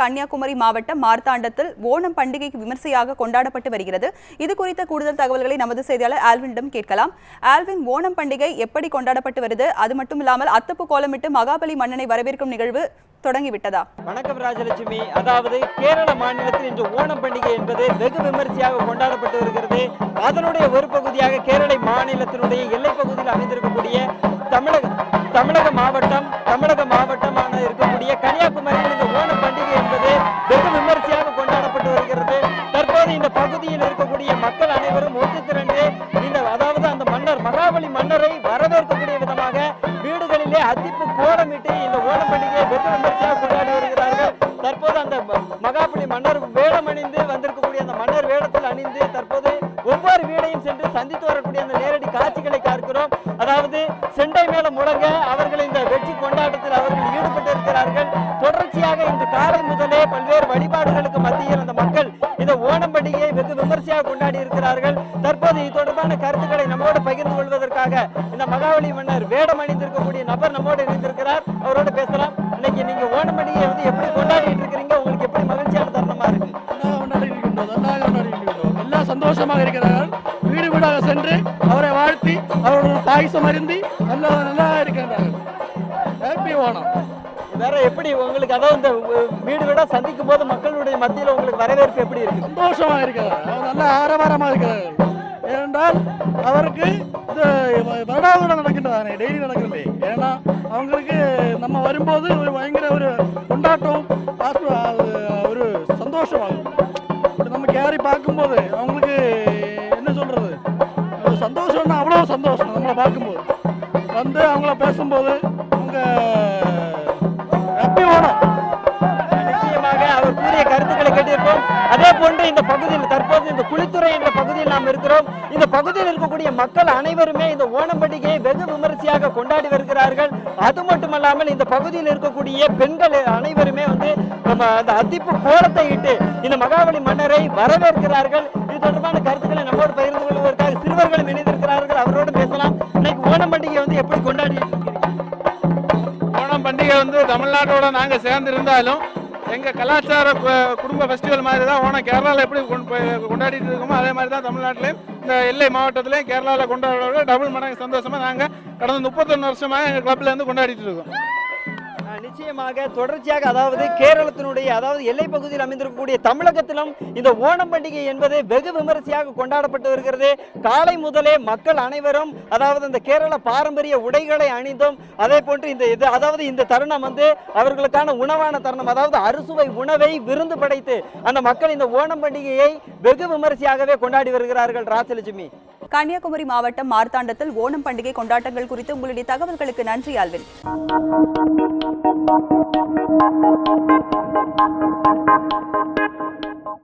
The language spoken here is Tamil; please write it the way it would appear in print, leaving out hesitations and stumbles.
கன்னியாகுமரி மாவட்டம் மார்த்தாண்டத்தில் ஓணம் பண்டிகை விமர்சையாக கொண்டாடப்பட்டு வருகிறது. இது குறித்த கூடுதல் தகவல்களை நமது செய்தியாளர் ஆல்வினிடம் கேட்கலாம். ஆல்வின், ஓணம் பண்டிகை எப்படி கொண்டாடப்பட்டு வருது? அது மட்டுமில்லாமல் அத்தப்பு கோலமிட்டு மகாபலி மன்னனை வரவேற்கும் நிகழ்வு தொடங்கிவிட்டதா? வணக்கம் ராஜலட்சுமி. அதாவது கேரள மாநிலத்தில் இன்று ஓணம் பண்டிகை என்பது வெகு விமர்சையாக கொண்டாடப்பட்டு வருகிறது. அதனுடைய ஒரு பகுதியாக கேரள மாநிலத்தினுடைய எல்லை பகுதியில் அமைந்திருக்கக்கூடிய தமிழக மாவட்டமான இருக்கக்கூடிய கன்னியாகுமரியில் இந்த ஓணம் பண்டிகை என்பது வெகு விமர்சையாக கொண்டாடப்பட்டு வருகிறது. தற்போது இந்த பகுதியில் இருக்கக்கூடிய மக்கள் அனைவரும் ஒன்று திரண்டு அதாவது அந்த மகாபலி மன்னரை வரவேற்கக்கூடிய விதமாக வீடுகளிலே அத்திப்பு கோலமிட்டு இந்த ஓணம் பண்டிகையை வெகு விமர்சையாக கொண்டாடி வருகிறார்கள். தற்போது அந்த மகாபலி மன்னர் வேடம் அணிந்து வந்திருக்கக்கூடிய அந்த மன்னர் வேடத்தில் அணிந்து தற்போது ஒவ்வொரு வீடையும் சென்று சந்தித்து வரக்கூடிய அந்த நேரடி காட்சிகளை பார்க்கிறோம். அதாவது செண்டை மேல முழங்க அவர்கள் இந்த வெற்றி கொண்டாட்டத்தில் அவர்கள் ஈடுபட்டு இருக்கிறார்கள். தொடர்ச்சியாக இன்று காலை முதலே பல்வேறு வழிபாடுகளுக்கு மத்தியில் அந்த மக்கள் இந்த ஓணம் பண்டிகையை வெகு விமர்சையாக கொண்டாடி இருக்கிறார்கள். தற்போது இது தொடர்பான கருத்துக்களை நம்மோடு பகிர்ந்து கொள்வதற்காக இந்த மகாபலி மன்னர் வேடம் அணிந்திருக்கக்கூடிய நபர் நம்மோடு இணைந்திருக்கிறார். அவரோடு பேசலாம். இன்னைக்கு நீங்க ஓணம் பண்டிகையை எப்படி கொண்டாடிட்டு இருக்கிறீங்க? உங்களுக்கு எப்படி மகிழ்ச்சியான தருணமா இருக்கு? எல்லாம் சந்தோஷமாக இருக்கிறார்கள். வீடு வீடாக சென்று அவரை வாழ்த்தி அவரோட பாயசம் அருந்தி நல்லா இருக்கின்றார்கள். ஹாப்பி ஓணம். வேற எப்படி உங்களுக்கு, அதாவது இந்த வீடு வீடா சந்திக்கும் போது மக்களுடைய மத்தியில் உங்களுக்கு வரவேற்பு எப்படி இருக்கு? சந்தோஷமா இருக்கிறார். அவர் நல்ல ஆரவாரமா இருக்கிறார்கள். ஏனென்றால் அவருக்கு இந்த வருடாவது நடக்கின்றதானே, டெய்லி நடக்கிறது. ஏன்னா அவங்களுக்கு நம்ம வரும்போது ஒரு பயங்கர ஒரு கொண்டாட்டம், ஒரு சந்தோஷமாகும். நம்ம கேரி பார்க்கும்போது அவங்களுக்கு என்ன சொல்றது, சந்தோஷம்னா அவ்வளோ சந்தோஷம். நம்மளை பார்க்கும்போது வந்து அவங்கள பேசும்போது அவங்க ஹாப்பி ஓணம். நிச்சயமாக அவர் கூறிய கருத்துக்களை கேட்டிருப்போம். அதே போன்று இந்த பகுதியில் தற்போது இந்த குளித்துறை என்ற பகுதியில் நாம் இருக்கிறோம். இந்த பகுதியில் இருக்கக்கூடிய மக்கள் அனைவருமே இந்த ஓணம் பண்டிகையை வெகு விமர்சையாக கொண்டாடி வருகிறார்கள். அது மட்டுமல்லாமல் இந்த பகுதியில் இருக்கக்கூடிய பெண்கள் அனைவருமே அந்த அத்திப்பு கோலத்தை இட்டு இந்த மகாபலி மன்னரை வரவேற்கிறார்கள். இது தொடர்பான கருத்துக்களை நம்மோடு பகிர்ந்து கொள்வதற்காக சிறுவர்களும் இணைந்திருக்கிறார்கள். அவரோடு பேசலாம். இன்னைக்கு ஓணம் பண்டிகை எப்படி கொண்டாடி இருக்கிறீங்க? ஓணம் பண்டிகை தமிழ்நாட்டோட நாங்கள் சேர்ந்து இருந்தாலும் எங்கள் கலாச்சார குடும்ப ஃபெஸ்டிவல் மாதிரி தான் ஓணம் கேரளாவில் எப்படி கொண்டாடிட்டு இருக்கோமோ அதே மாதிரி தான் தமிழ்நாட்டிலையும் இந்த எல்லை மாவட்டத்திலையும் கேரளாவில் கொண்டாடுறவங்க டபுள் மடங்கு சந்தோஷமாக நாங்கள் கடந்த 31 வருஷமாக எங்கள் கிளப்லேருந்து கொண்டாடிட்டு இருக்கோம். நிச்சயமாக தொடர்ச்சியாக அதாவது கேரளத்தினுடைய எல்லை பகுதியில் அமைந்திருக்கக்கூடிய தமிழகத்திலும் இந்த ஓணம் பண்டிகை என்பது வெகு விமர்சையாக கொண்டாடப்பட்டு வருகிறது. காலை முதலே மக்கள் அனைவரும் அந்த கேரள பாரம்பரிய உடைகளை அணிந்தும் அதே போன்று இந்த தருணம் அவர்களுக்கான உணவான தருணம், அதாவது அறுசுவை உணவை விருந்து படைத்து அந்த மக்கள் இந்த ஓணம் பண்டிகையை வெகு விமர்சையாகவே கொண்டாடி வருகிறார்கள். ராஜலட்சுமி. கன்னியாகுமரி மாவட்டம் மார்த்தாண்டத்தில் ஓணம் பண்டிகை கொண்டாட்டங்கள் குறித்து உங்களுடைய தகவல்களுக்கு நன்றி ஆல்வின்.